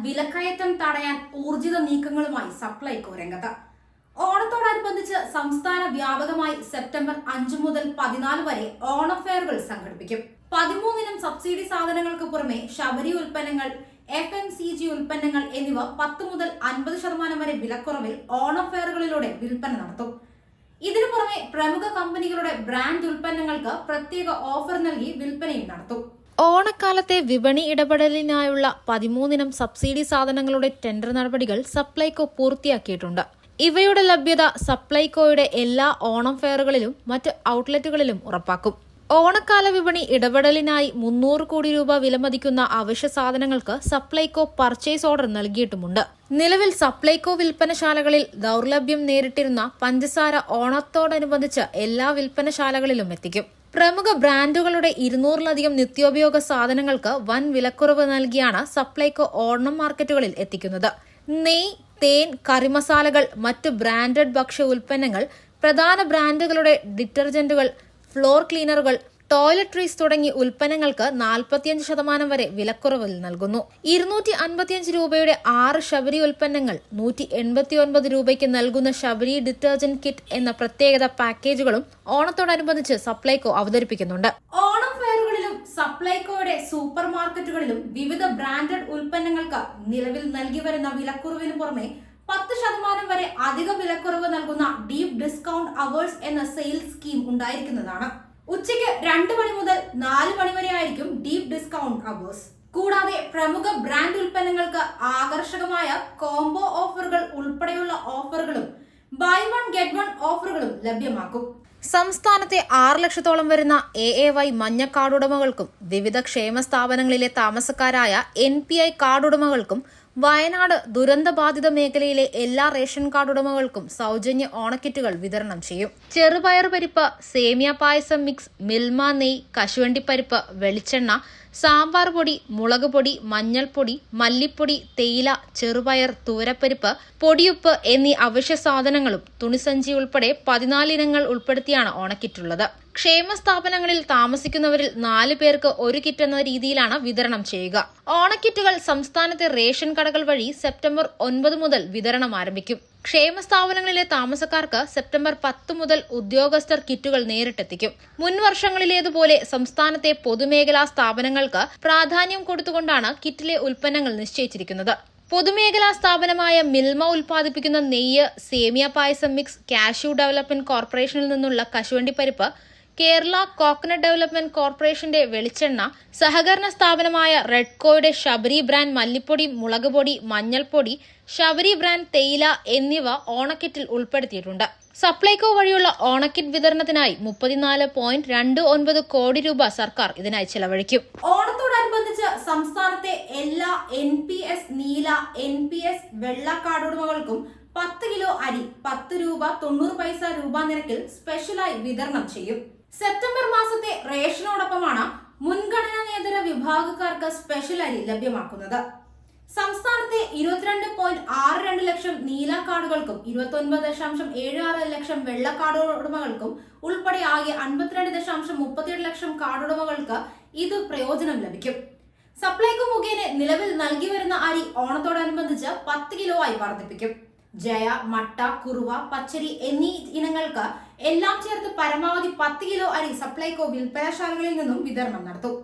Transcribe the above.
വിലക്കയറ്റം തടയാൻ ഊർജിത നീക്കങ്ങളുമായി സപ്ലൈകോ രംഗത്ത്. ഓണത്തോടനുബന്ധിച്ച് സംസ്ഥാന വ്യാപകമായി സെപ്റ്റംബർ 5 മുതൽ 14 വരെ ഓണഫെയറുകൾ സംഘടിപ്പിക്കും. 13 സബ്സിഡി സാധനങ്ങൾക്ക് പുറമെ ശബരി ഉൽപ്പന്നങ്ങൾ, FMCG ഉൽപ്പന്നങ്ങൾ എന്നിവ 10 മുതൽ 50% വരെ വിലക്കുറവിൽ ഓണഫെയറുകളിലൂടെ വിൽപ്പന നടത്തും. ഇതിനു പുറമെ പ്രമുഖ കമ്പനികളുടെ ബ്രാൻഡ് ഉൽപ്പന്നങ്ങൾക്ക് പ്രത്യേക ഓഫർ നൽകി വിൽപ്പനയും നടത്തും. ഓണക്കാലത്തെ വിപണി ഇടപെടലിനായുള്ള 13 സബ്സിഡി സാധനങ്ങളുടെ ടെൻഡർ നടപടികൾ സപ്ലൈകോ പൂർത്തിയാക്കിയിട്ടുണ്ട്. ഇവയുടെ ലഭ്യത സപ്ലൈകോയുടെ എല്ലാ ഓണം ഫെയറുകളിലും മറ്റ് ഔട്ട്ലെറ്റുകളിലും ഉറപ്പാക്കും. ഓണക്കാല വിപണി ഇടപെടലിനായി 300 കോടി രൂപ വിലമതിക്കുന്ന അവശ്യ സാധനങ്ങൾക്ക് സപ്ലൈകോ പർച്ചേസ് ഓർഡർ നൽകിയിട്ടുമുണ്ട്. നിലവിൽ സപ്ലൈകോ വിൽപ്പനശാലകളിൽ ദൗർലഭ്യം നേരിട്ടിരുന്ന പഞ്ചസാര ഓണത്തോടനുബന്ധിച്ച് എല്ലാ വിൽപ്പനശാലകളിലും എത്തിക്കും. പ്രമുഖ ബ്രാൻഡുകളുടെ 200-ലധികം നിത്യോപയോഗ സാധനങ്ങൾക്ക് വൻ വിലക്കുറവ് നൽകിയാണ് സപ്ലൈകോ ഓണം മാർക്കറ്റുകളിൽ എത്തിക്കുന്നത്. നെയ്, തേൻ, കറിമസാലകൾ, മറ്റ് ബ്രാൻഡഡ് ഭക്ഷ്യ ഉൽപ്പന്നങ്ങൾ, പ്രധാന ബ്രാൻഡുകളുടെ ഡിറ്റർജന്റുകൾ, ഫ്ലോർ ക്ലീനറുകൾ, ടോയ്ലറ്ററീസ് തുടങ്ങി ഉൽപ്പന്നങ്ങൾക്ക് 45% വരെ വിലക്കുറവിൽ നൽകുന്നു. 255 രൂപയുടെ 6 ശബരി ഉൽപ്പന്നങ്ങൾ 189 രൂപയ്ക്ക് നൽകുന്ന ശബരി ഡിറ്റർജന്റ് കിറ്റ് എന്ന പ്രത്യേകത പാക്കേജുകളും ഓണത്തോടനുബന്ധിച്ച് സപ്ലൈകോ അവതരിപ്പിക്കുന്നുണ്ട്. ഓണം ഫെയറുകളിലും സപ്ലൈകോയുടെ സൂപ്പർ മാർക്കറ്റുകളിലും വിവിധ ബ്രാൻഡഡ് ഉൽപ്പന്നങ്ങൾക്ക് നിലവിൽ നൽകി വരുന്ന വിലക്കുറവിന് പുറമെ 10% വരെ അധിക വിലക്കുറവ് നൽകുന്ന ഡീപ് ഡിസ്കൗണ്ട് അവേഴ്സ് എന്ന സെയിൽസ് സ്കീം ഉണ്ടായിരിക്കുന്നതാണ്. ഉച്ചയ്ക്ക് 2 മണി മുതൽ 4 മണി വരെ ആയിരിക്കും ഡീപ് ഡിസ്കൗണ്ട് അവേഴ്സ്. കൂടാതെ പ്രമുഖ ബ്രാൻഡ് ഉൽപ്പന്നങ്ങൾക്ക് ആകർഷകമായ കോംബോ ഓഫറുകൾ ഉൾപ്പെടെയുള്ള ഓഫറുകളും ബൈ വൺ ഗെറ്റ് വൺ ഓഫറുകളും ലഭ്യമാക്കും. സംസ്ഥാനത്തെ 6 ലക്ഷത്തോളം വരുന്ന AAY മഞ്ഞ കാർഡുടമകൾക്കും വിവിധ ക്ഷേമ സ്ഥാപനങ്ങളിലെ താമസക്കാരായ NPI കാർഡുടമകൾക്കും വയനാട് ദുരന്തബാധിത മേഖലയിലെ എല്ലാ റേഷൻ കാർഡുടമകൾക്കും സൗജന്യ ഓണക്കിറ്റുകൾ വിതരണം ചെയ്യും. ചെറുപയർ പരിപ്പ്, സേമിയ പായസം മിക്സ്, മിൽമ നെയ്, കശുവണ്ടിപ്പരിപ്പ്, വെളിച്ചെണ്ണ, സാമ്പാർ പൊടി, മുളക് പൊടി, മഞ്ഞൾപ്പൊടി, മല്ലിപ്പൊടി, തേയില, ചെറുപയർ, തൂരപ്പരിപ്പ്, പൊടിയുപ്പ് എന്നീ അവശ്യ സാധനങ്ങളും തുണിസഞ്ചി ഉൾപ്പെടെ 14 ഇനങ്ങൾ ഉൾപ്പെടുത്തിയാണ് ഓണക്കിറ്റുള്ളത്. ക്ഷേമ സ്ഥാപനങ്ങളിൽ താമസിക്കുന്നവരിൽ 4 പേർക്ക് 1 കിറ്റ് എന്ന രീതിയിലാണ് വിതരണം ചെയ്യുക. ഓണക്കിറ്റുകൾ സംസ്ഥാനത്തെ റേഷൻ കടകൾ വഴി സെപ്റ്റംബർ 9 മുതൽ വിതരണം ആരംഭിക്കും. ക്ഷേമ സ്ഥാപനങ്ങളിലെ താമസക്കാർക്ക് സെപ്റ്റംബർ 10 മുതൽ ഉദ്യോഗസ്ഥർ കിറ്റുകൾ നേരിട്ടെത്തിക്കും. മുൻ വർഷങ്ങളിലേതുപോലെ സംസ്ഥാനത്തെ പൊതുമേഖലാ സ്ഥാപനങ്ങൾക്ക് പ്രാധാന്യം കൊടുത്തുകൊണ്ടാണ് കിറ്റിലെ ഉൽപ്പന്നങ്ങൾ നിശ്ചയിച്ചിരിക്കുന്നത്. പൊതുമേഖലാ സ്ഥാപനമായ മിൽമ ഉൽപ്പാദിപ്പിക്കുന്ന നെയ്യ്, സേമിയ പായസം മിക്സ്, കാഷ്യൂ ഡെവലപ്മെന്റ് കോർപ്പറേഷനിൽ നിന്നുള്ള കശുവണ്ടിപ്പരിപ്പ്, കേരള കോക്കനട്ട് ഡെവലപ്മെന്റ് കോർപ്പറേഷന്റെ വെളിച്ചെണ്ണ, സഹകരണ സ്ഥാപനമായ റെഡ്കോയുടെ ശബരി ബ്രാൻഡ് മല്ലിപ്പൊടി, മുളക് പൊടി, മഞ്ഞൾപ്പൊടി, ശബരി ബ്രാൻഡ് തേയില എന്നിവ ഓണക്കിറ്റിൽ ഉൾപ്പെടുത്തിയിട്ടുണ്ട്. സപ്ലൈകോ വഴിയുള്ള ഓണക്കിറ്റ് വിതരണത്തിനായി 34.29 കോടി രൂപ സർക്കാർ ഇതിനായി ചെലവഴിക്കും. ഓണത്തോടനുബന്ധിച്ച് സംസ്ഥാനത്തെ എല്ലാ NPS നീല, NPS വെള്ള കാർഡുടമകൾക്കും 10 കിലോ അരി 10 രൂപ 90 പൈസ രൂപ നിരക്കിൽ സ്പെഷ്യലായി വിതരണം ചെയ്യും. സെപ്റ്റംബർ മാസത്തെ റേഷനോടൊപ്പമാണ് മുൻഗണനാനേതര വിഭാഗക്കാർക്ക് സ്പെഷ്യൽ അരി ലഭ്യമാക്കുന്നത്. സംസ്ഥാനത്തെ 22.62 ലക്ഷം നീല കാർഡുകൾക്കും 29.76 ലക്ഷം വെള്ള കാർഡുടമകൾക്കും ഉൾപ്പെടെ ആകെ 52.37 ലക്ഷം കാർഡുടമകൾക്ക് ഇത് പ്രയോജനം ലഭിക്കും. സപ്ലൈകോ മുഖേന നിലവിൽ നൽകി വരുന്ന അരി ഓണത്തോടനുബന്ധിച്ച് 10 കിലോ ആയി വർദ്ധിപ്പിക്കും. ജയ, മട്ട, കുറുവ, പച്ചരി എന്നീ ഇനങ്ങൾക്ക് എല്ലാം ചേർത്ത് പരമാവധി 10 കിലോ അരി സപ്ലൈകോ വിൽപ്പനശാലകളിൽ നിന്നും വിതരണം നടത്തും.